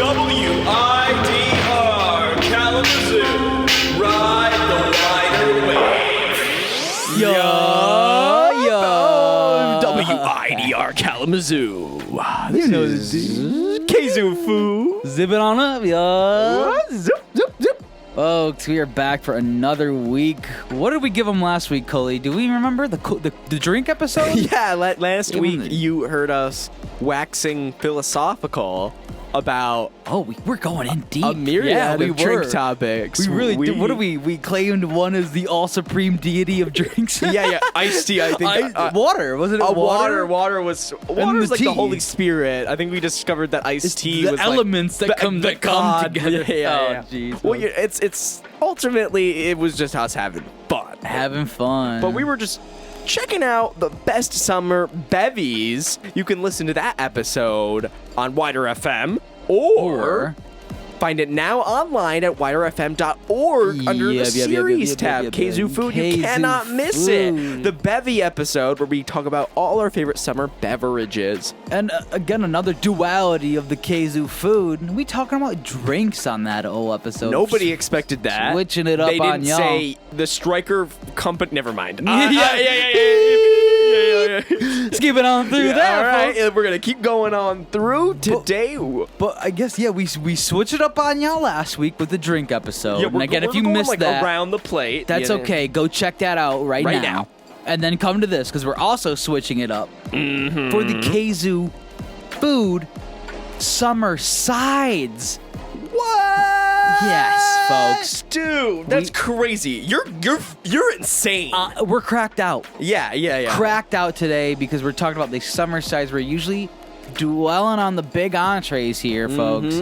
WIDR Kalamazoo. Ride the WIDR wave. Yo. WIDR Kalamazoo. This is Kzoo Food. Zip it on up, yo. Zip, zip, zip. Folks, we are back for another week. What did we give them last week, Cully? Do we remember the drink episode? Yeah, last week you heard us waxing philosophical about we're going in deep. a myriad of drink topics. We really did. What did we claimed one as the all supreme deity of drinks. Yeah, iced tea. I think water wasn't it? Water was like tea. the Holy Spirit. I think we discovered that iced tea the was elements like that come together. Yeah. Oh, jeez. Well, it's ultimately it was just us having fun. But we were just checking out the best summer bevies. You can listen to that episode on WIDR FM or find it now online at widrfm.org under the series tab. Kzoo Food, you cannot miss it. The bevy episode where we talk about all our favorite summer beverages. And again, another duality of the Kzoo Food. We talking about drinks on that whole episode. Nobody expected that. Switching it up they on didn't y'all. say the Striker company. Never mind. Yeah. Skip it on through that. All right, folks. we're gonna keep going on through today. But I guess we switched it up on y'all last week with the drink episode. Yeah, and again, if you missed that, around the plate, that's okay. Go check that out right now. And then come to this because we're also switching it up for the Kzoo Food Summer Sides. What? Yes, folks. Dude, that's crazy. You're insane. We're cracked out. Yeah. Cracked out today because we're talking about the summer sides. We're usually dwelling on the big entrees here, folks.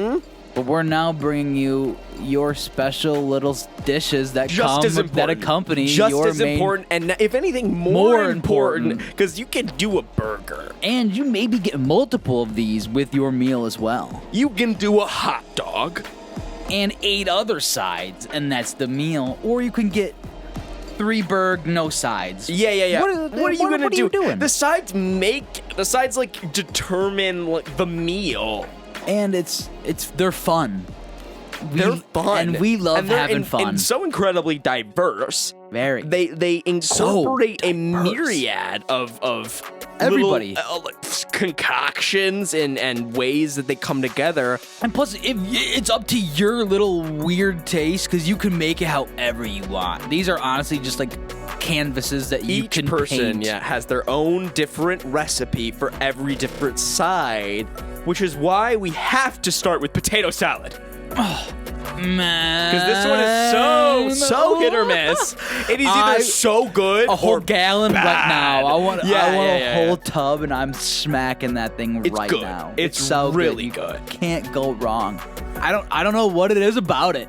But we're now bringing you your special little dishes that accompany your main. Important, and if anything, more important, because you can do a burger. And you maybe get multiple of these with your meal as well. You can do a hot dog. And 8 other sides, and that's the meal. Or you can get 3 burg, no sides. Yeah. What are you gonna do? Doing? The sides like determine like the meal. And they're fun. They're fun, and we love having fun. And so incredibly diverse. Very. They incorporate a myriad of everybody little, concoctions and ways that they come together. And plus, it's up to your little weird taste because you can make it however you want. These are honestly just like canvases that you can paint. Each person, has their own different recipe for every different side, which is why we have to start with potato salad. Oh, man. Because this one is so hit or miss. It is either so good a whole or gallon bad. right now. I want a whole yeah. tub, and I'm smacking that thing right good. now. It's so really good. Can't go wrong. I don't know what it is about it.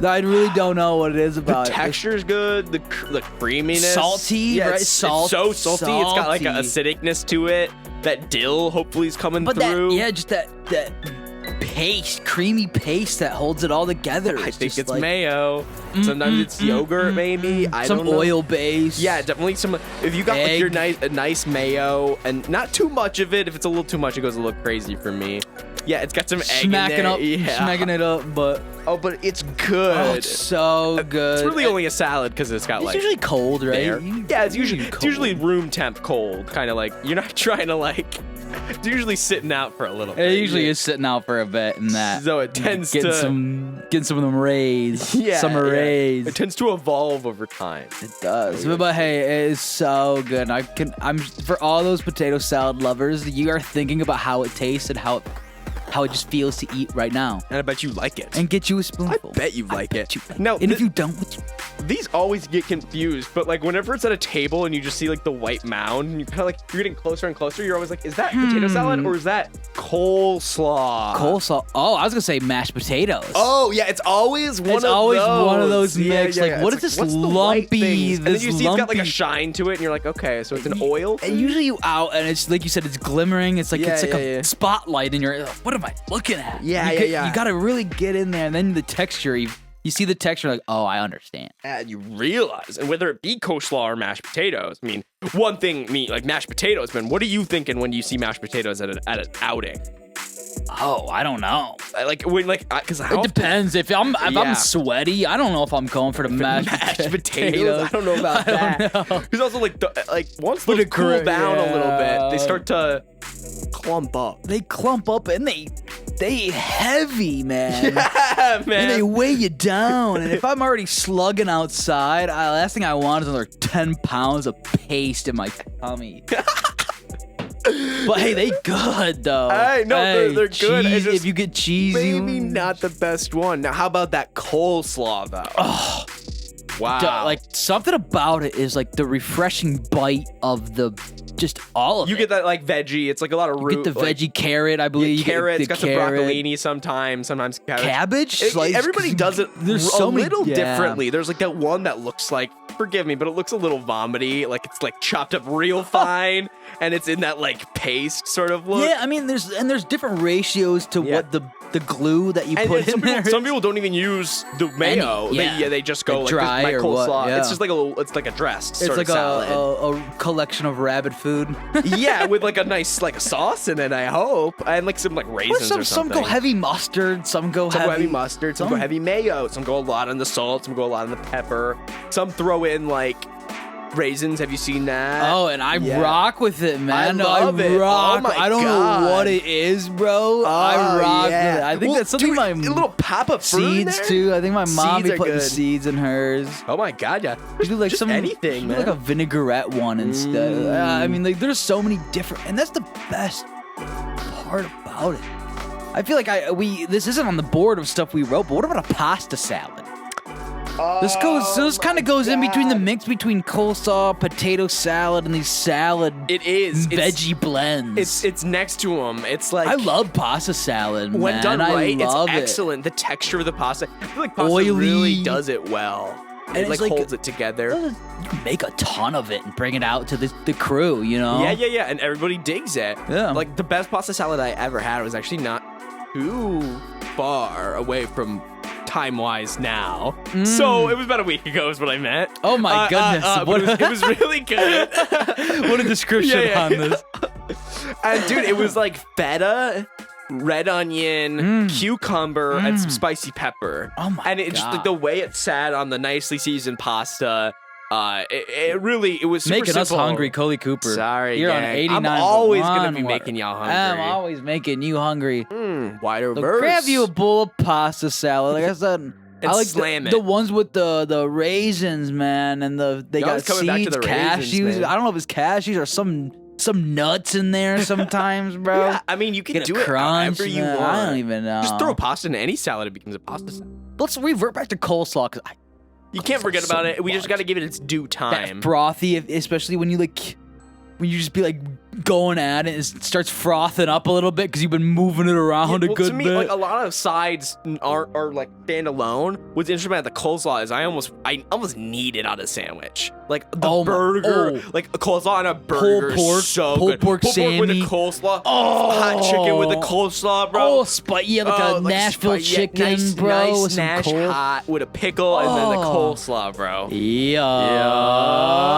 I really don't know what it is about the it. Texture's good. The creaminess, salty, right? It's so salty. It's got like an acidicness to it. That dill hopefully is coming through. Just that paste, creamy paste that holds it all together. I think it's like, mayo. Sometimes it's yogurt, maybe. I don't know. Some oil base. Yeah, definitely some. If you got like your nice mayo and not too much of it. If it's a little too much, it goes a little crazy for me. Yeah, it's got some egg in there. Smacking it up, but it's good. Oh, it's so good. It's really only a salad because it's got it's usually cold, right? Yeah, it's usually room temp cold, kind of like you're not trying to like. It's usually sitting out for a little bit. It usually is sitting out for a bit, and that. So it tends getting some of them rays. Summer rays. It tends to evolve over time. It does. But hey, it is so good. I'm for all those potato salad lovers. You are thinking about how it tastes and how it just feels to eat right now. And I bet you like it. And get you a spoonful. I bet you like it. No, and if you don't, these always get confused. But like whenever it's at a table and you just see like the white mound, and you kind of like you're getting closer and closer. You're always like, is that potato salad or is that coleslaw? Coleslaw. Oh, I was gonna say mashed potatoes. Oh yeah, it's always one of those mix. Yeah. What is this lumpy? And then you see it's got like a shine to it, and you're like, okay, so it's an oil. And usually you out, and it's like you said, it's glimmering. It's like a spotlight, and you're like, what am I looking at? Yeah. You gotta really get in there, and then the texture. You see the texture, like, oh, I understand. And you realize, and whether it be coleslaw or mashed potatoes, I mean, one thing, like mashed potatoes, man, what are you thinking when you see mashed potatoes at an outing? Oh, I don't know. Because It depends. If I'm sweaty, I don't know if I'm going for the mashed potatoes. I don't know about that. Because also once those cool down a little bit, they start to clump up. They clump up and they heavy, man. Yeah, man. And they weigh you down. And if I'm already slugging outside, last thing I want is another 10 pounds of paste in my tummy. But hey, they good though. They're good. Cheese, if you get cheesy, maybe not the best one. Now, how about that coleslaw though? Oh, wow! like something about it is like the refreshing bite of just all of it. You get that like veggie. It's like a lot of root. You get the veggie carrot, I believe. Carrot. You It's get got some broccolini sometimes cabbage. Cabbage. Everybody does it There's a little differently. There's like that one that looks like, forgive me, but it looks a little vomity. Like it's like chopped up real fine, and it's in that like paste sort of look. Yeah, I mean, there's different ratios to what the glue that you put in there. Some people don't even use the mayo. They just go like dry my or coleslaw. what, yeah. It's just like it's like a dressed It's sort like of salad. a collection of rabbit food. Yeah, with like a nice like a sauce in it, I hope, and like some like raisins or some something. go heavy mustard, some go heavy mustard, some go heavy mayo, some go a lot on the salt, some go a lot on the pepper, some throw in like raisins. Have you seen that? Oh, and I rock with it, man. I love it. Rock. Oh my I don't God. know what it is, bro. I rock with it. I think that's something a little pop of fruit in seeds there? too. I think my mom Seeds be are putting good. seeds in hers. Oh my God, yeah. We do like Just some anything, we do man. like a vinaigrette one instead. I mean, like there's so many different, and that's the best part about it. I feel like this isn't on the board of stuff we wrote, but what about a pasta salad? This kind of goes in between the mix between coleslaw, potato salad, and these salad veggie blends. It's next to them. It's like I love pasta salad, when man. done right, I love it's it. excellent. The texture of the pasta, I feel like pasta Oily. really does it well. And It it's like like holds it together. You can make a ton of it and bring it out to the crew, you know? Yeah, and everybody digs it. Yeah. Like the best pasta salad I ever had was actually not too far away from time-wise now. So it was about a week ago is what I meant. Oh my goodness. But it was really good. What a description on this. And dude, it was like feta, red onion, cucumber, and some spicy pepper. Oh my And it just like the way it sat on the nicely seasoned pasta. It was super making us simple. hungry, Coley Cooper. Sorry, You're on gang. 89. I'm always gonna be making y'all hungry. I'm always making you hungry. Wider So verse. grab you a bowl of pasta salad. Like I said, I like slam it. the ones with the raisins, man, and they got always coming back to seeds, the raisins, cashews. man. I don't know if it's cashews or some nuts in there sometimes, bro. Yeah, I mean, you can Get do a it crunch, however you man. want. I don't even know. Just throw pasta into any salad; it becomes a pasta salad. Let's revert back to coleslaw because You can't forget about it. We just got to give it its due time. that frothy, especially when you just be like going at it, it starts frothing up a little bit because you've been moving it around a good to me, bit. like a lot of sides are like stand alone. What's interesting about the coleslaw is I almost need it on a sandwich. Like the burger, like a coleslaw on a burger, pork, is so pulled good. pork Pulled pork with a Sammy. coleslaw, hot chicken with a coleslaw, bro. Like a Nashville chicken, nice, bro. Nice with some Nash cole- hot with a pickle and then the coleslaw, bro.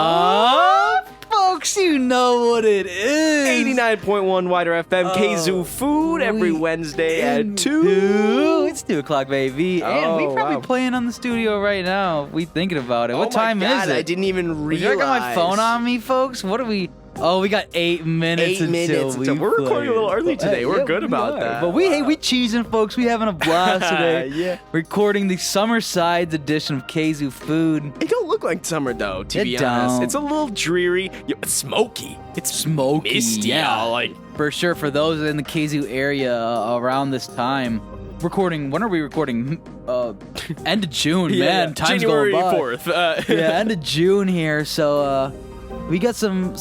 Yeah. Folks, you know what it is. 89.1 WIDR FM, Kzoo Food every Wednesday at 2. It's 2 o'clock, baby. And we probably playing on the studio right now. We thinking about it. What time is it? I didn't even realize. I got my phone on me, folks. What are we? Oh, we got 8 minutes. 8 minutes until we're recording a little early today. We're good about that. But we cheesing, folks. We having a blast today. Yeah. Recording the summer sides edition of Kzoo Food. It don't look like summer though, to be honest. don't. It's a little dreary. It's smoky. It's Smoky, misty. yeah. Like For sure, for those in the Kzoo area around this time. When are we recording? End of June, man. Time's January going by. 4th. Yeah, end of June here. So we got some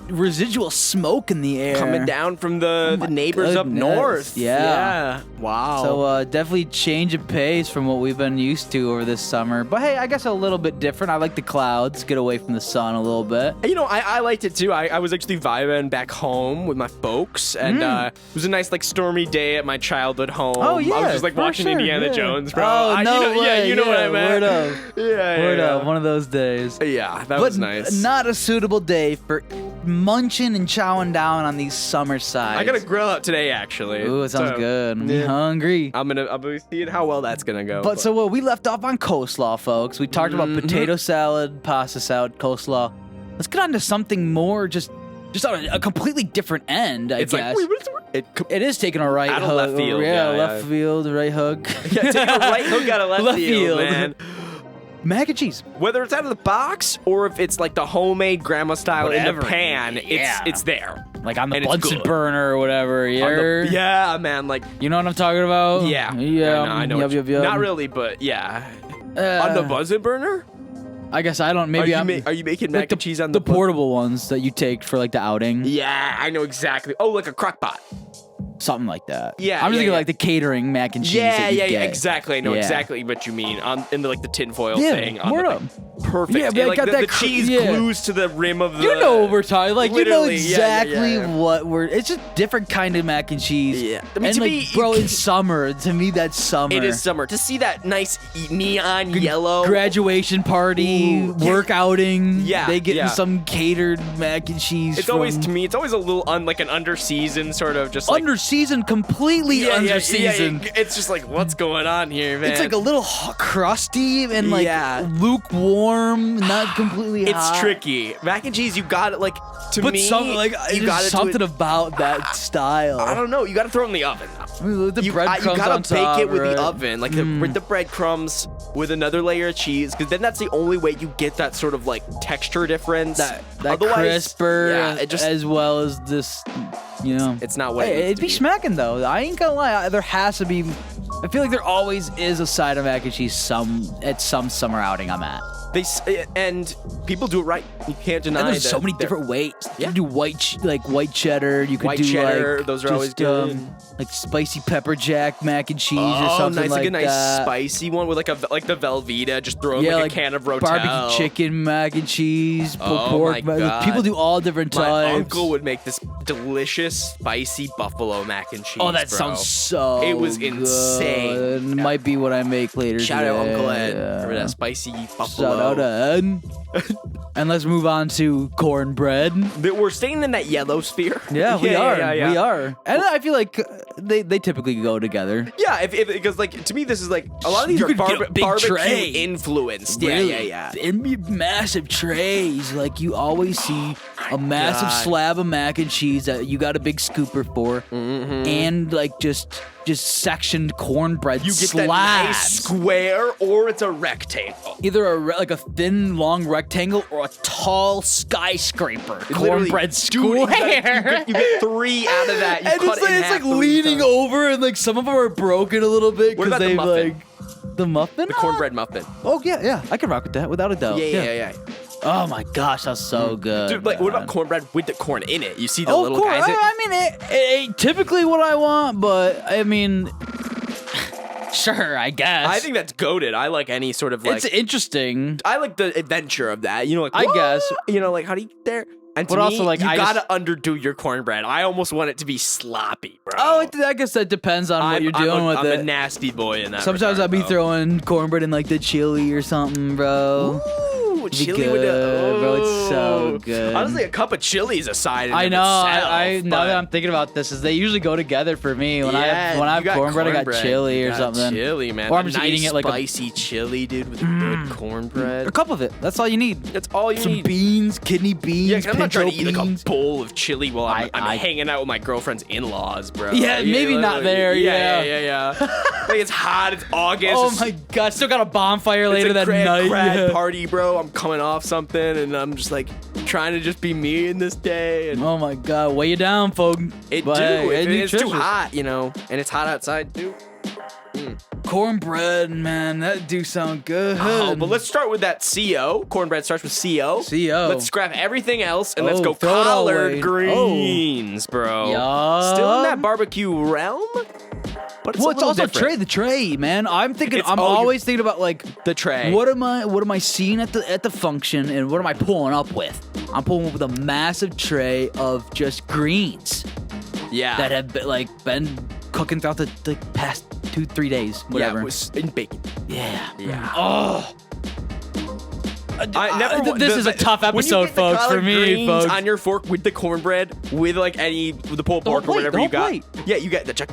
residual smoke in the air coming down from the neighbors up goodness. north. Yeah. Wow. So definitely change of pace from what we've been used to over this summer. But hey, I guess a little bit different. I like the clouds, get away from the sun a little bit. You know, I liked it too. I was actually vibing back home with my folks, and it was a nice like stormy day at my childhood home. Oh yeah, I was just like for watching sure, Indiana yeah. Jones, bro. Oh no way! You know what I meant. Word up. Yeah, Word up. One of those days. Yeah, that But was nice. not a suitable day for munching and chowing down on these summer sides. I got to grill out today, actually. Ooh, it sounds good. I'm hungry. I'm gonna be seeing how well that's gonna go. But so we left off on coleslaw, folks. We talked about potato salad, pasta salad, coleslaw. Let's get on to something more just on a completely different end, I it's guess. like, wait, what is the word? It is taking a right Out of hook. left field, Left field, right hook. Yeah, take a right hook out of left field, man. Mac and cheese. Whether it's out of the box or if it's like the homemade grandma style in Whatever. the pan, Yeah. it's there. Like on the And it's Bunsen good. burner or whatever. Yeah, man. Like, You know what I'm talking about? yeah. Yeah. I know. Yup. Not really, but yeah. On the Bunsen burner? I guess I don't. Maybe are I'm. you making like mac and cheese on the portable ones that you take for like the outing? Yeah, I know exactly. Oh, like a crock pot. Something like that. Yeah, I'm just yeah, thinking yeah. like the catering mac and cheese. Yeah, that you yeah, get. exactly. I know Yeah. exactly what you mean. In the like the tinfoil Yeah, thing. On word the up. Perfect. Yeah, but I like got the that cheese yeah. glues to the rim of the. You know what we're talking like. You know Literally, yeah, exactly yeah. what we're. It's just different kind of mac and cheese. Yeah. I mean, and to like, me, bro, it's summer. To me, that's summer. It is summer. To see that nice neon yellow. Graduation party, Ooh, work outing. Yeah, they getting yeah. some catered mac and cheese. It's from always to me. It's always a little like an underseasoned sort of just like under seasoned, completely under seasoned. It's just like what's going on here, man. It's like a little crusty and like Yeah. lukewarm, not completely hot. It's tricky. Mac and cheese, you got it like to But me. some, like, you there's got to something about that style. I don't know. You got to throw it in the oven. I mean, the You breadcrums gotta on bake top, it with right? the oven, like with the breadcrumbs with another layer of cheese, because then that's the only way you get that sort of like texture difference. That Otherwise, crisper, yeah, it just as well as this, you know. it's not what Hey, it needs it'd to be smacking though. I ain't gonna lie. There has to be. I feel like there always is a side of mac and cheese at some summer outing I'm at. And people do it right. You can't deny. And there's that so many they're- different ways. Yeah. You can do white cheddar. You could White do cheddar, like those are just, always good. like spicy pepper jack mac and cheese or Oh, something nice, like like a nice that. spicy one with like the Velveeta. Just throw in Yeah, like a can of Rotel. barbecue chicken mac and cheese, pulled Oh pork. my God. People do all different My types. uncle would make this delicious spicy buffalo mac and cheese. Oh, that bro. sounds so. It was good. insane. It might be what I make later. Shout out today. Uncle Ed. Yeah. Remember that spicy buffalo? Shout out Ed. And let's move on to cornbread. We're staying in that yellow sphere. Yeah, we are. Yeah. We are. And I feel like they typically go together. Yeah, if because like to me this is like a lot of these You are could get a big barbecue tray. influenced. Really? Yeah. It'd be massive trays. Like you always see a massive God. slab of mac and cheese that you got a big scooper for, and like just sectioned cornbread You get slabs. that nice square or it's a rectangle. Either like a thin, long rectangle or a tall skyscraper. Literally, Cornbread dude, square. you get 3 out of that. You And cut it's it in like, half 3 leaning times. over, and like some of them are broken a little bit What because about the they've muffin? like the muffin. The cornbread muffin. Oh yeah, I can rock with that without a doubt. Yeah. Oh my gosh, that's so good. Dude, like, what about man. cornbread with the corn in it? You see the Oh, little corn. guys. I mean, it ain't typically what I want, but I mean, sure, I guess. I think that's goated. I like any sort of like. it's interesting. I like the adventure of that. You know, like I what? guess. You know, like how do you get there? And to But me, also, like, you I gotta underdo your cornbread. I almost want it to be sloppy, bro. Oh, I guess that depends on what you're doing with I'm it. a nasty boy in that. Sometimes regard, I'll be bro. throwing cornbread in like the chili or something, bro. Ooh, Be chili with the. good, bro. It's so Ooh. good. Honestly, a cup of chili is a side. In I of know. itself, I now but- that I'm thinking about this, is they usually go together for me. When I Yeah, have you got cornbread, I got cornbread. chili You or got something. Chili, man. Or I'm A just nice eating it like a spicy chili, dude, with good cornbread. A cup of it. That's all you need. That's all you Some need. beans, kidney beans, Yeah, 'cause I'm not trying to pinto eat like a beans. bowl of chili while I'm I- hanging out with my girlfriend's in-laws, bro. Yeah, maybe not there, Yeah. Like it's hot, it's August. Oh it's, my god! Still got a bonfire later it's a that night. grad Yeah. party, bro. I'm coming off something, and I'm just like trying to just be me in this day. And Oh my god! Weigh you down, folks. it But do. hey, It's too nutritious. hot, you know, and it's hot outside too. Cornbread, man, that do sound good. Oh, but let's start with that CO. Cornbread starts with CO. CO. Let's scrap everything else and let's Oh, go throw it all collard away. greens, bro. Yup. Still in that barbecue realm, but Well, a it's little also different. the tray, man. I'm thinking. It's- I'm oh, you're- always thinking about like The tray. What am I seeing at the function, and what am I pulling up with? I'm pulling up with a massive tray of just greens Yeah. that have been cooking throughout the past 2-3 days, whatever. Yeah, it was in bacon. Yeah. Yeah. Oh. This is a tough episode, folks, for me, folks. On your fork with the cornbread, with like the pulled pork or whatever you got. Yeah, you get the chuck.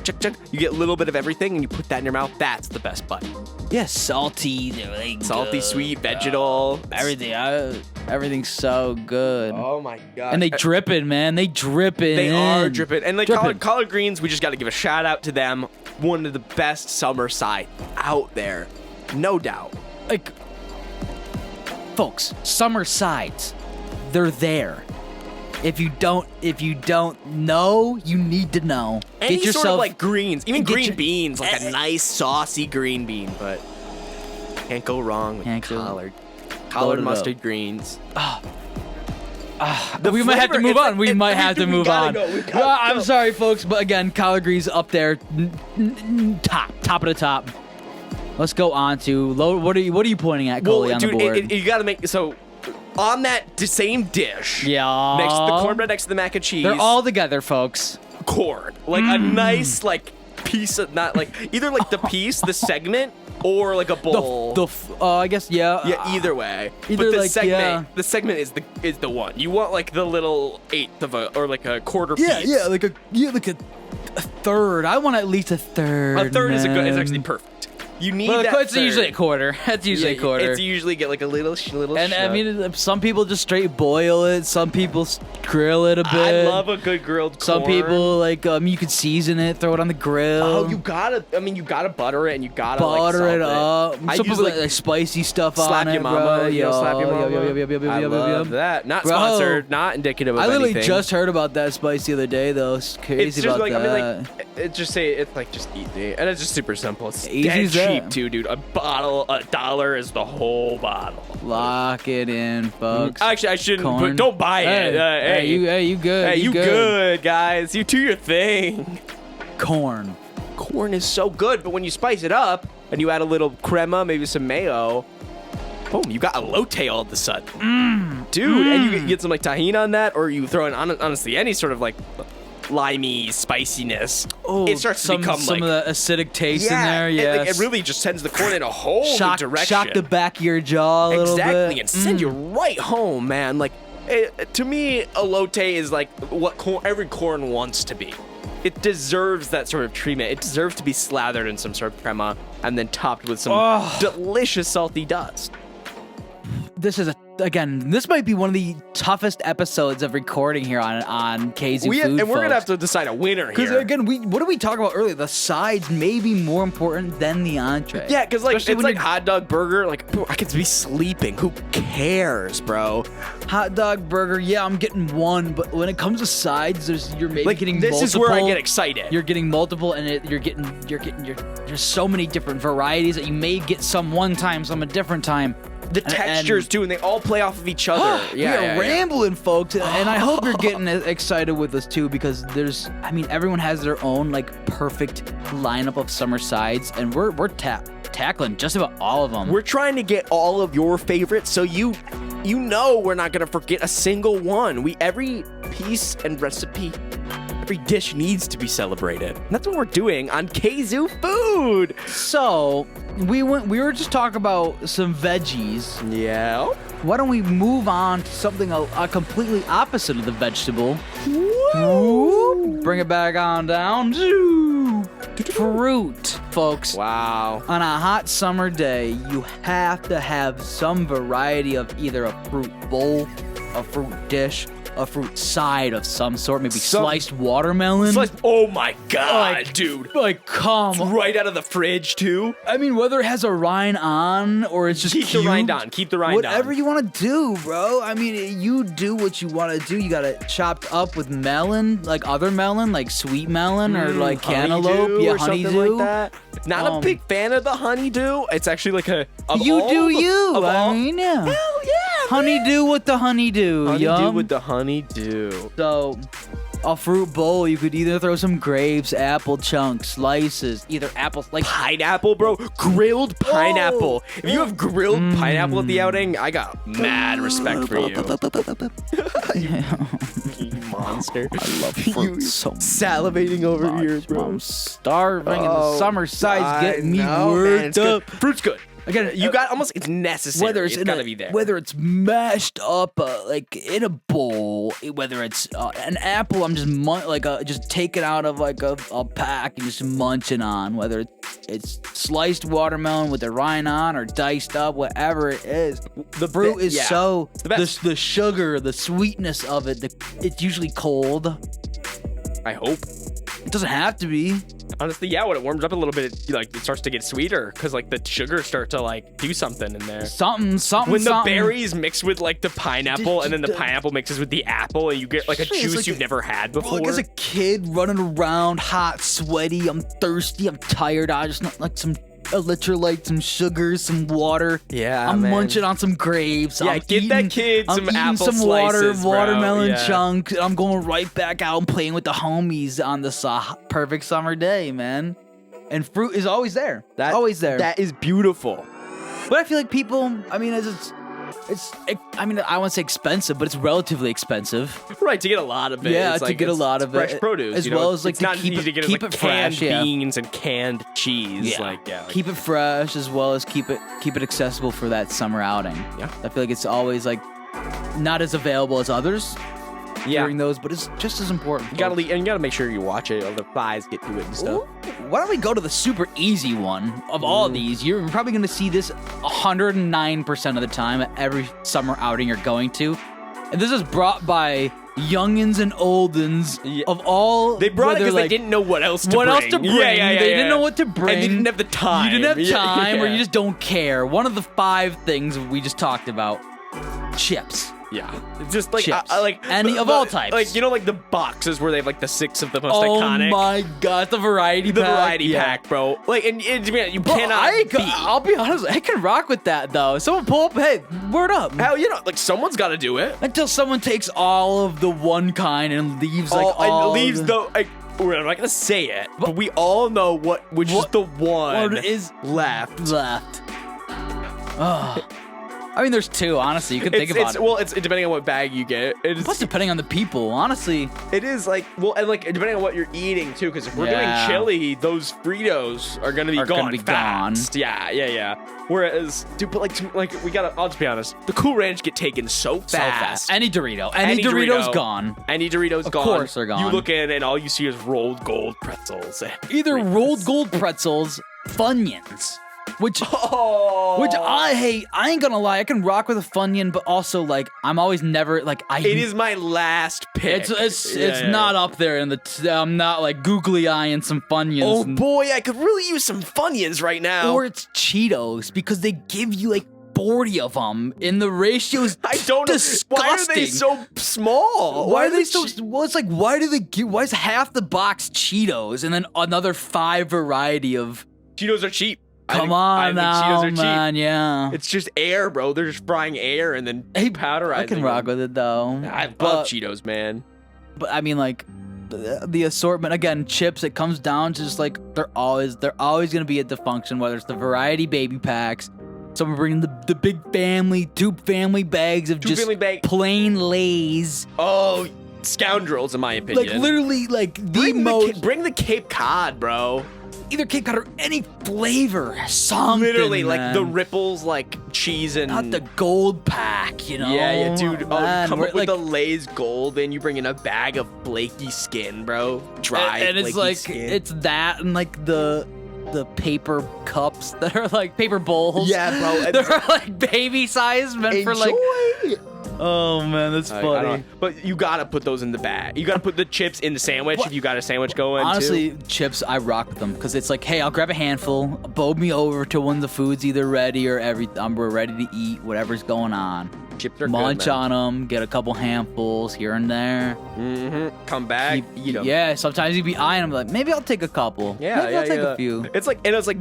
You get a little bit of everything, and you put that in your mouth. That's the best bite. Yeah, salty, Salty, sweet, vegetal. Everything's so good. Oh my god! And they dripping, man. They dripping. They are dripping. And like Dripping. collard greens, we just got to give a shout out to them. One of the best summer side out there, no doubt. Like, folks, summer sides, they're there. If you don't know, you need to know. Any Get yourself sort of like greens, even get green your- beans, like a nice saucy green bean, but can't go wrong with Can't go- collard Load it up. mustard greens. We might have to flavor, move it's on. like- We might have to we move gotta on. go, we gotta Well, I'm go. sorry, folks, but again, collard greens up there, top of the top. Let's go on to what are you pointing at, Cully, on dude, the board? you got to make so on that same dish. Yeah. Next to the cornbread, next to the mac and cheese. They're all together, folks. corn, like a nice like piece of not like either like the piece, the segment, or like a bowl. I guess yeah. Yeah, either way. Either but the like, segment, yeah. the segment is the one. You want like the little eighth of a or like a quarter piece. like a third. I want at least a third. A third is man. actually perfect. You need Well, that. it's usually a quarter. That's usually a quarter. It's usually get like a little And I shot. mean, some people just straight boil it. Some people grill it a bit. I love a good grilled corn. Some people like you could season it, throw it on the grill. Oh, you gotta butter it and you gotta butter like, it salt up. I Some people usually like spicy stuff slap on it, your mama. bro. You know, slap your mama. I love Yep. that. Not Bro, sponsored. Not indicative of I literally anything. just heard about that spice the other day, though. It's crazy It's just about like that. I mean, like it's just easy, and it's just super simple. It's Easy dead as that. cheap too, dude. $1 is the whole bottle. Lock it in, folks. Actually, I shouldn't. Corn. But don't buy it. Hey, you good? Hey, you good? good, guys. You do your thing. Corn. Corn is so good, but when you spice it up and you add a little crema, maybe some mayo, boom, you got elote all of a sudden. Dude, and you get some like tahini on that, or you throw in honestly any sort of like limey spiciness. Oh, it starts to become some like of the acidic taste in there. it really just sends the corn in a whole new direction. Shock the back of your jaw a little Exactly, bit. and send you right home, man. Like, to me, elote is like what every corn wants to be. It deserves that sort of treatment. It deserves to be slathered in some sort of crema and then topped with some delicious salty dust. This might be one of the toughest episodes of recording here on Kzoo Food. And we're gonna have to decide a winner Because here. again, what did we talk about earlier? The sides may be more important than the entree. Yeah, because like Especially it's when like hot dog burger. Like, bro, I could be sleeping. Who cares, bro? hot dog burger. Yeah, I'm getting one, but when it comes to sides, you're maybe Like, getting this multiple. is where I get excited. You're getting multiple, and there's so many different varieties that you may get some one time, some a different time. The textures too, and they all play off of each other. We are rambling, folks, and I hope you're getting excited with us too, because everyone has their own like perfect lineup of summer sides, and we're tackling just about all of them. We're trying to get all of your favorites, so you know we're not gonna forget a single one. Every piece and recipe, every dish needs to be celebrated. And that's what we're doing on Kzoo Food. So we were just talking about some veggies. Yeah. Why don't we move on to something a completely opposite of the vegetable? Woo! Bring it back on down. Fruit, folks. Wow. On a hot summer day, you have to have some variety of either a fruit bowl, a fruit dish, a fruit side of some sort, maybe sliced watermelon. Oh my god, dude. Like, come on. Right out of the fridge, too. I mean, whether it has a rind on or it's just Keep the rind on. Keep the rind on. Whatever you want to do, bro. I mean, you do what you want to do. You got it chopped up with melon, like other melon, like sweet melon or like cantaloupe. Yeah, or something honeydew. like that. Not a big fan of the honeydew. It's actually like a... You do you. I mean, yeah. Hell yeah, honeydew with the honeydew. Honeydew yum. with the honeydew. So, a fruit bowl, you could either throw some grapes, apple chunks, slices, either apples, like Pineapple, bro. Grilled pineapple. If you have grilled pineapple at the outing, I got mad respect for you. You monster. I love fruit so much. Salivating over here, bro. I'm starving, and the summer side's getting me man, worked it's up. good. Fruit's good. Again, You got almost, it's necessary. whether it's gotta be there. whether it's mashed up like in a bowl, whether it's an apple, I'm just just take it out of like a pack and just munching on. Whether it's sliced watermelon with the rind on or diced up, whatever it is, the fruit is so the sugar, the sweetness of it. It's usually cold. I hope. It doesn't have to be. Honestly, yeah, when it warms up a little bit, it starts to get sweeter because like the sugars start to like do something in there. Something. When the berries mix with like the pineapple, and then the pineapple mixes with the apple, and you get like a juice like you've never had before. Like as a kid running around, hot, sweaty, I'm thirsty, I'm tired. I just want like some electrolyte, some sugar, some water. Yeah, I'm man. munching on some grapes. Yeah, I'm give that kid some apple slices, bro. watermelon Yeah. chunk. And I'm going right back out and playing with the homies on this perfect summer day, man. And fruit is always there. Always there. That is beautiful. But I feel like people, I mean, I won't say expensive, but it's relatively expensive. Right, to get a lot of it. Yeah, it's to like, get a it's lot of fresh it. produce. As well as like it's to not keep easy to get keep like it canned fresh, yeah. beans and canned cheese. Keep it fresh as well as keep it accessible for that summer outing. Yeah. I feel like it's always like not as available as others during those, but it's just as important. You gotta make sure you watch it, or the flies get to it and stuff. Why don't we go to the super easy one of all these? You're probably going to see this 109% of the time at every summer outing you're going to. And this is brought by youngins and oldins of all. They brought it because like, they didn't know what else to bring. They didn't know what to bring. And they didn't have the time. You didn't have time, or Yeah. you just don't care. One of the 5 things we just talked about: chips. Yeah, it's just like Chips. any of all types. Like like the boxes where they have like the 6 of the most Oh iconic. my god, the variety pack. The variety pack, bro. Like, and you cannot beat. I'll be honest, I can rock with that though. Someone pull up, hey, word up. Hell, like someone's got to do it. Until someone takes all of the one kind and leaves all and leaves of the. I'm not gonna say it, but we all know which is the one is left. Oh. I mean, there's 2, honestly. You can think about it. Well, it's depending on what bag you get. Plus, depending on the people, honestly. It is and depending on what you're eating too, because if we're doing chili, those Fritos are gonna be gone fast. Yeah. Whereas, dude, but we gotta. I'll just be honest. The Cool Ranch get taken so fast. Any Dorito. Any Dorito's gone. Any Dorito's gone. Of course they're gone. You look in and all you see is rolled gold pretzels. Either rolled gold pretzels, Funyuns. Which I hate. I ain't gonna lie. I can rock with a Funyun, but also I'm always never It is my last pick. It's not up there in the. I'm not googly eyeing some Funyuns. Oh boy, I could really use some Funyuns right now. Or it's Cheetos because they give you 40 of them, and the ratio's I don't know. disgusting. Why are they so small? Why are they so? Well, it's why do they give? Why is half the box Cheetos and then another 5 variety of Cheetos are cheap. Come on now, Cheetos are man. cheap. Yeah, it's just air, bro. They're just frying air and then powderizing. I can rock with it though. I love Cheetos, man. But I mean, the assortment again, chips. It comes down to just they're always gonna be at the function, whether it's the variety baby packs. Someone bringing the big family, 2 family bags of plain Lay's. Oh, scoundrels, in my opinion. Literally, bring the Cape Cod, bro. Either Cape Cod or any flavor, something. Literally, man. the ripples, cheese and not the gold pack, you know. Yeah, dude. Man, come up with the Lay's Gold, and you bring in a bag of flaky skin, bro. Dry, and it's skin. it's that and the paper cups that are paper bowls. Yeah, bro. They're baby sized, meant for Oh man, that's funny. But you gotta put those in the bag. You gotta put the chips in the sandwich if you got a sandwich going. Honestly, chips, I rock with them because it's hey, I'll grab a handful, bow me over to when the food's either ready or we're ready to eat, whatever's going on. Chips are Munch good, man. on them, get a couple handfuls here and there. Mm-hmm. Come back, eat them. Yeah, sometimes you'd be eyeing them maybe I'll take a couple. Yeah, maybe I'll take a few. It's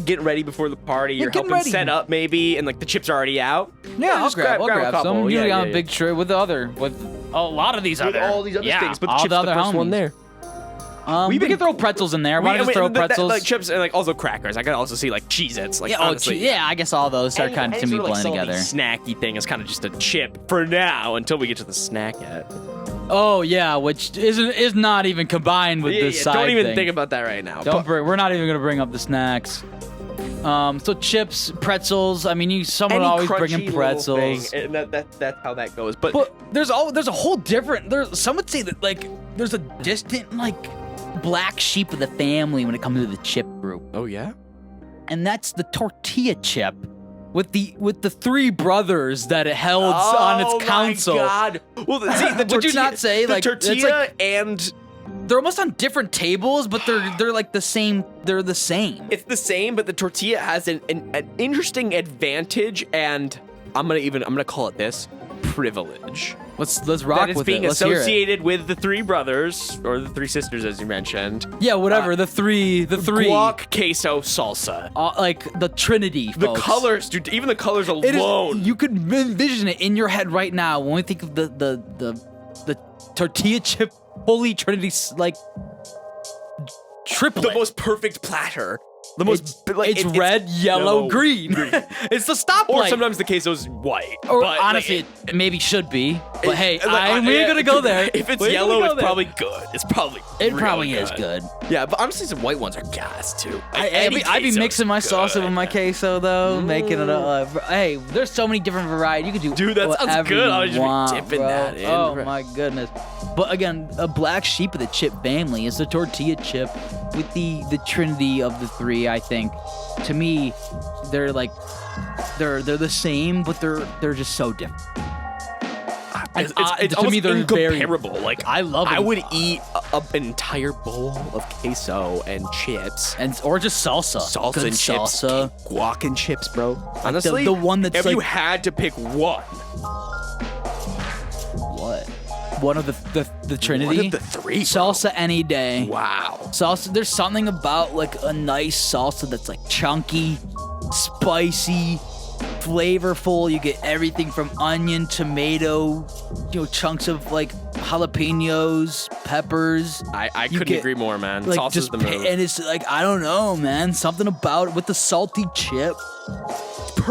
getting ready before the party. You're getting helping ready. set up maybe, and the chips are already out. Yeah, I'll just grab a couple. some. Yeah, Usually on a big tray with a lot of these with other. all these other things, but the all chips the are the other first one homies. there. We can throw pretzels in there. Why don't we just throw pretzels? Chips and also crackers. I can also see Cheez-Its. Honestly. I guess all those are kind of to me blend together. Snacky thing is kind of just a chip for now until we get to the snack at. Oh yeah, which is not even combined with this side Don't even thing. think about that right now. We're not even gonna bring up the snacks. So chips, pretzels. I mean, someone Any always crunchy bring in little pretzels. thing, and that's how that goes. But There's a whole different. Some would say that like there's a distant like black sheep of the family when it comes to the chip group, oh yeah, and that's the tortilla chip with the three brothers that it held on its council. Oh my God! Well, see, the Would you not say, the like, it's tortilla like- and They're almost on different tables, but they're like the same. They're the same. it's the same, but the tortilla has an interesting advantage, and I'm gonna call it this privilege. Let's rock That is with being it. Let's hear it. associated with the three brothers or the three sisters, as you mentioned. Yeah, whatever. The three. Guac, queso, salsa. Like the Trinity. The folks. colors, dude. Even the colors It is, alone. you could envision it in your head right now when we think of the tortilla chip holy Trinity like triplet. The most perfect platter. The most it's red, yellow, green. It's the stoplight. Or sometimes the queso's white. Or but, honestly, it maybe should be. But hey, like, we're gonna go there. If it's We're gonna yellow, go it's there. probably good. It's probably It real probably is good. Yeah, but honestly, some white ones are gas too. Like, I'd be queso's mixing my salsa good. with my queso though, making it. Hey, there's so many different varieties. You could do. Dude, that sounds whatever good. you I would just be want, dipping bro. that in, Oh bro. my goodness. But again, a black sheep of the chip family is the tortilla chip with the Trinity of the three. I think, to me, they're like they're the same, but they're just so different. It's to me, they're very incomparable. Like I love I them. would eat an entire bowl of queso and chips. or just salsa. Salsa Good and salsa. chips, guac and chips, bro. Honestly, the one that's if you like- had to pick one, What? One of the Trinity. one of the three, bro. Salsa any day. Wow. Salsa. There's something about like a nice salsa that's like chunky, spicy, flavorful. You get everything from onion, tomato, chunks of like jalapenos, peppers. I You couldn't get, agree more, man. Like Salsa's just the move. and it's like I don't know, man. Something about it with the salty chip.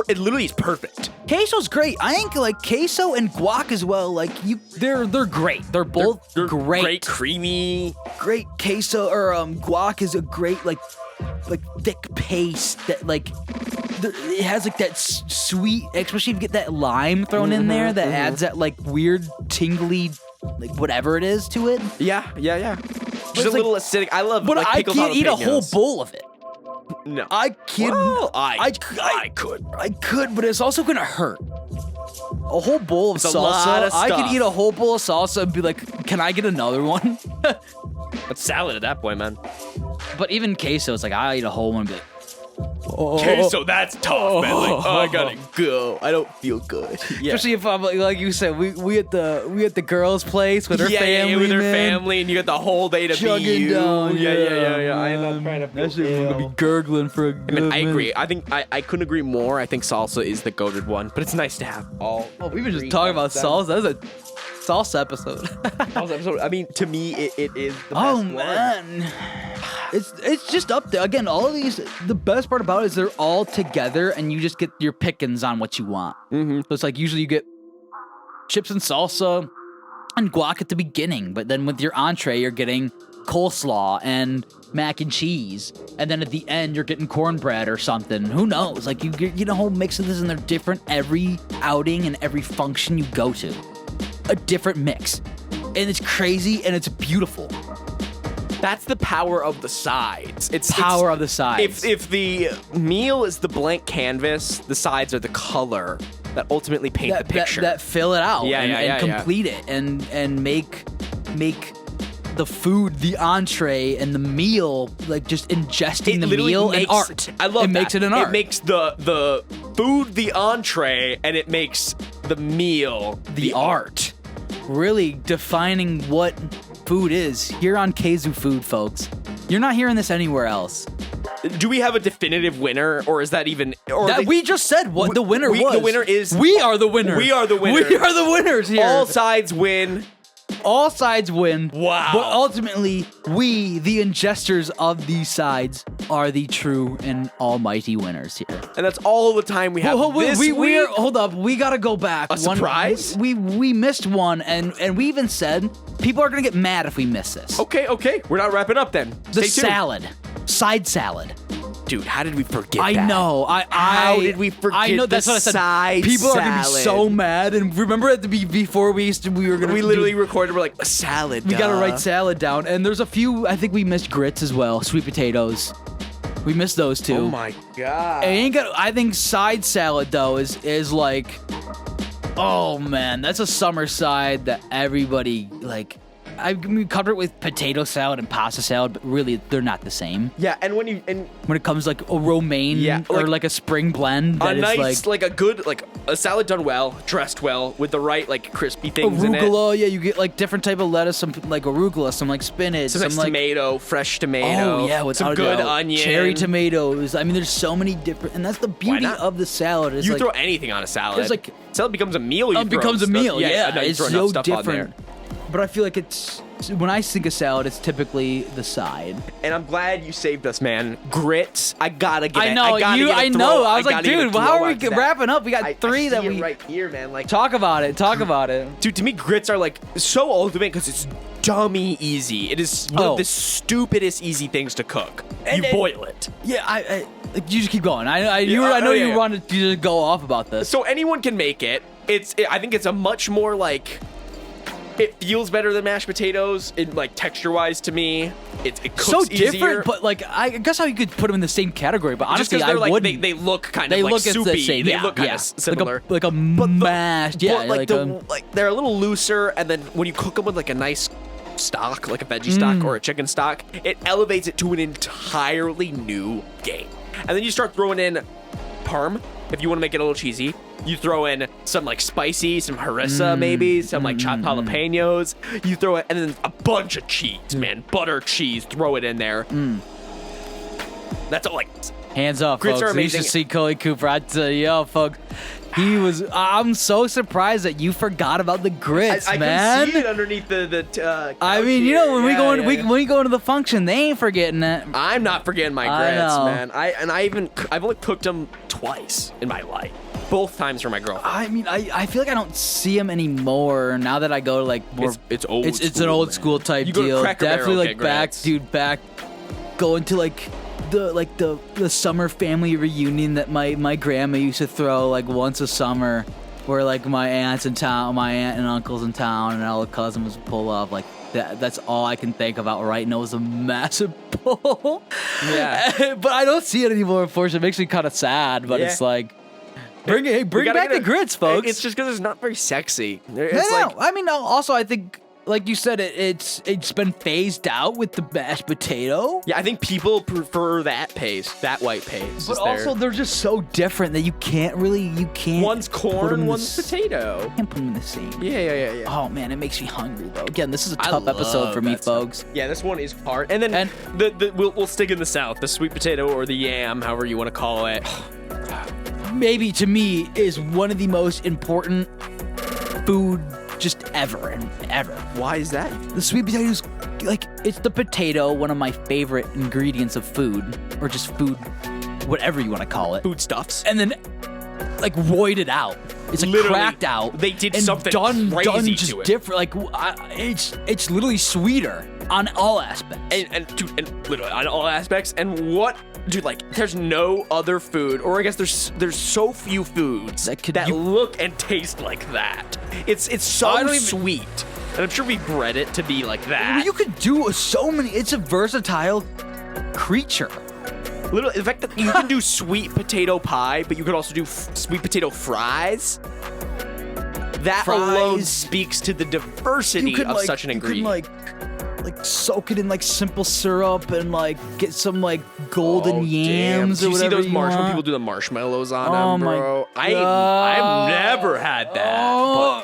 It literally is perfect. Queso's great. I think like queso and guac as well. Like they're great. They're both They're great. creamy. Great queso or guac is a great like thick paste that like it has like that sweet, especially if you get that lime thrown in there that adds that like weird tingly like whatever it is to it. Yeah. it's Just a like- little acidic. I love. But like, I pickled can't eat a whole jalapenos. bowl of it. No, I can't. Well, I could. I could, but it's also gonna hurt. A whole bowl of It's a salsa. lot of I could stuff. eat a whole bowl of salsa and be like, "Can I get another one?" That's salad at that point, man. But even queso, it's like I eat a whole one and be like, "Oh." Okay, so that's tough, man. Like, I gotta go. I don't feel good. Yeah. Especially if I'm like you said, we at the girl's place with her family, with her man, family, and you got the whole day to be chugging you. down. Yeah. I'm not trying to feel That shit gonna be gurgling for a I good mean, I agree. minute. I think I couldn't agree more. I think salsa is the goated one, but it's nice to have all. Oh, we were just three talking of about them. salsa. That was a salsa episode. Salsa episode. I mean, to me, it is the best Oh one. man, it's just up there. Again, all of these. The best part about it is they're all together, and you just get your pickings on what you want. Mm-hmm. So it's like usually you get chips and salsa and guac at the beginning, but then with your entree, you're getting coleslaw and mac and cheese, and then at the end, you're getting cornbread or something. Who knows? Like you get a whole mix of this, and they're different every outing and every function you go to. A different mix, and it's crazy and it's beautiful. That's the power of the sides. It's Power of the sides. If the meal is the blank canvas, the sides are the color that ultimately paint the picture. that fill it out Yeah, and, yeah, and yeah, complete it and make the food, the entree, and the meal like just ingesting the literally meal and makes- art. I love it that. makes it an art. It makes the food the entree, and it makes the meal the art. Really defining what food is here on Kzoo Food, folks. You're not hearing this anywhere else. Do we have a definitive winner, or is that even? Or That we just said what the winner was. The winner is. We are the winner. We are the winner. We are the winners here. All sides win. All sides win. Wow. But ultimately, we, the ingesters of these sides, are the true and almighty winners here. And that's all the time we have this week. Hold up. We gotta go back. A surprise? We missed one, and we even said people are gonna get mad if we miss this. Okay. We're not wrapping up then. The Stay tuned. salad, side salad. Dude, how did we forget I that? know. How did we forget I know. the That's what I said. side People are gonna be salad? so mad. And remember at the before we were gonna. We literally recorded. We're like a salad. We gotta write salad down. And there's a few. I think we missed grits as well. Sweet potatoes. We missed those too. Oh my god. I think side salad though is like, oh man, that's a summer side that everybody like. We covered it with potato salad and pasta salad, but really they're not the same. Yeah, and when it comes like a romaine or like a spring blend, that a is nice like a good like a salad done well, dressed well with the right like crispy things in it. arugula. Yeah, you get like different type of lettuce, some like arugula, some like spinach, Some some nice like tomato, fresh tomato. Oh yeah, with some good onion, cherry tomatoes. I mean, there's so many different, and that's the beauty not? of the salad. Is You like, throw anything on a salad. It's like salad becomes a meal. You it becomes a meal. Yeah, no, you it's throw enough so stuff on different. there. But I feel like it's when I think of salad, it's typically the side. And I'm glad you saved us, man. Grits. I gotta get. I know I I know. I was like, gotta get a dude, well, how throw are we after that. wrapping up? We got I three see that it we right here, man. Like, talk about it. Talk about it. dude, to me, grits are like so ultimate because it's dummy easy. It is one of the stupidest easy things to cook. And you boil it. Yeah, I you just keep going. I know yeah. you wanted to go off about this. So anyone can make it. I think it's a much more like. It feels better than mashed potatoes, in like texture-wise to me. It cooks so easier. different, but like I guess how you could put them in the same category. But honestly, just 'cause I they're like wouldn't. they look kind of They like look soupy. the same. They Yeah, look kind yeah. of similar. like a mashed. Yeah, but like they're a little looser, and then when you cook them with like a nice stock, like a veggie stock or a chicken stock, it elevates it to an entirely new game. And then you start throwing in parm if you want to make it a little cheesy. You throw in some like spicy, some harissa maybe, some like chopped jalapenos. You throw it, and then a bunch of cheese, man, butter, cheese. Throw it in there. That's all. Like, hands off, grits folks. are amazing. You should see Cully Cooper. I tell you, yo, folks. He was. I'm so surprised that you forgot about the grits, I man. can see it underneath the. I mean, you know, when we go when we go into the function, they ain't forgetting it. I'm not forgetting my I grits, know. man. I've only cooked them twice in my life. Both times for my girlfriend. I mean, I feel like I don't see them anymore now that I go to like more. It's old. It's an school, old man. school type You go to deal. Cracker Definitely Barrel, like get back, grits. dude. Back, going to like the summer family reunion that my grandma used to throw like once a summer, where like my aunt and uncles in town, and all the cousins would pull up like. That's all I can think about right now is a massive bowl. Yeah. But I don't see it anymore, unfortunately. It makes me kind of sad, but Yeah. it's like, bring gotta back get the grits, folks. It's just because it's not very sexy. No, It's like, I mean, also, I think, like you said, it's been phased out with the mashed potato. yeah, I think people prefer that paste, that white paste. But also, they're just so different that you can't. one's put 'em corn, in one's the potato. Can't put them in the same. Yeah. Oh man, it makes me hungry though. Again, this is a I tough episode love for me, that stuff. folks. Yeah, this one is hard. And then we'll stick in the South, the sweet potato or the yam, however you want to call it. Maybe to me is one of the most important food just ever. Why is that? The sweet potatoes, like, it's the potato, one of my favorite ingredients of food, or just food, whatever you want to call it. Foodstuffs. And then, like, roided out. It's like Literally, cracked out. they did and something done crazy just to it. different. Like, it's literally sweeter on all aspects. And dude, and literally on all aspects. And what, dude? Like, there's no other food, or I guess there's so few foods that look and taste like that. It's so sweet, and I'm sure we bred it to be like that. You could do so many. It's a versatile creature. Literally, the fact that you can do sweet potato pie, but you could also do sweet potato fries. That alone speaks to the diversity of such an ingredient. You can like soak it in like simple syrup and like get some like golden yams Do or you see whatever those you marshmallows? want. People do the marshmallows on Oh them, my bro. God. I've never had that. Oh.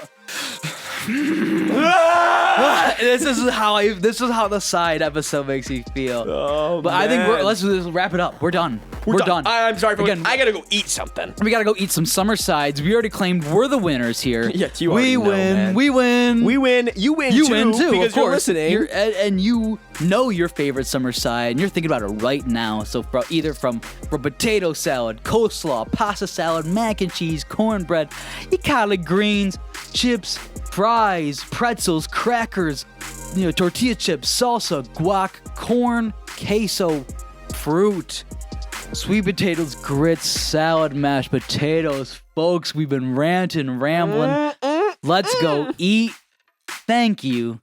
But this is how the side episode makes me feel. Oh, but I think man. let's wrap it up. We're done. We're done. I'm sorry, Again, I gotta go eat something. we gotta go eat some summer sides. We already claimed we're the winners here. Yes, you we already know, win. man. We win. We win. You win. You too, win too, because of course. you're listening. And you know your favorite summer side, and you're thinking about it right now. So either from potato salad, coleslaw, pasta salad, mac and cheese, cornbread, collard greens, chips, fries, pretzels, crackers, tortilla chips, salsa, guac, corn, queso, fruit. Sweet potatoes, grits, salad, mashed potatoes. Folks, we've been ranting, rambling. Let's go eat. Thank you.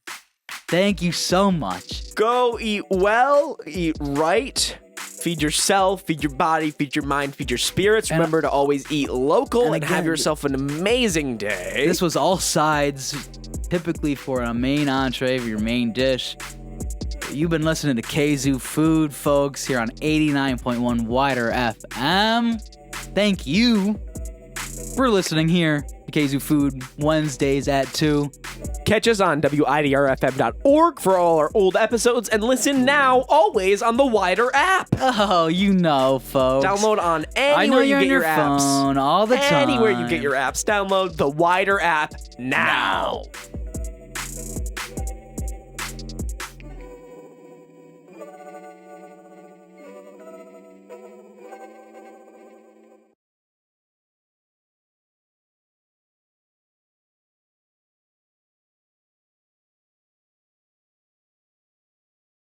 Thank you so much. Go eat well, eat right. Feed yourself, feed your body, feed your mind, feed your spirits. Remember to always eat local and have again, yourself an amazing day. This was all sides, typically for a main entree of your main dish. You've been listening to Kzoo Food, folks, here on 89.1 WIDR FM. Thank you for listening here to Kzoo Food Wednesdays at 2. Catch us on WIDRFM.org for all our old episodes and listen now always on the WIDR app. Oh, you know, folks. Download on I know anywhere you're you on get your your apps. phone all the time. Anywhere you get your apps, download the WIDR app now.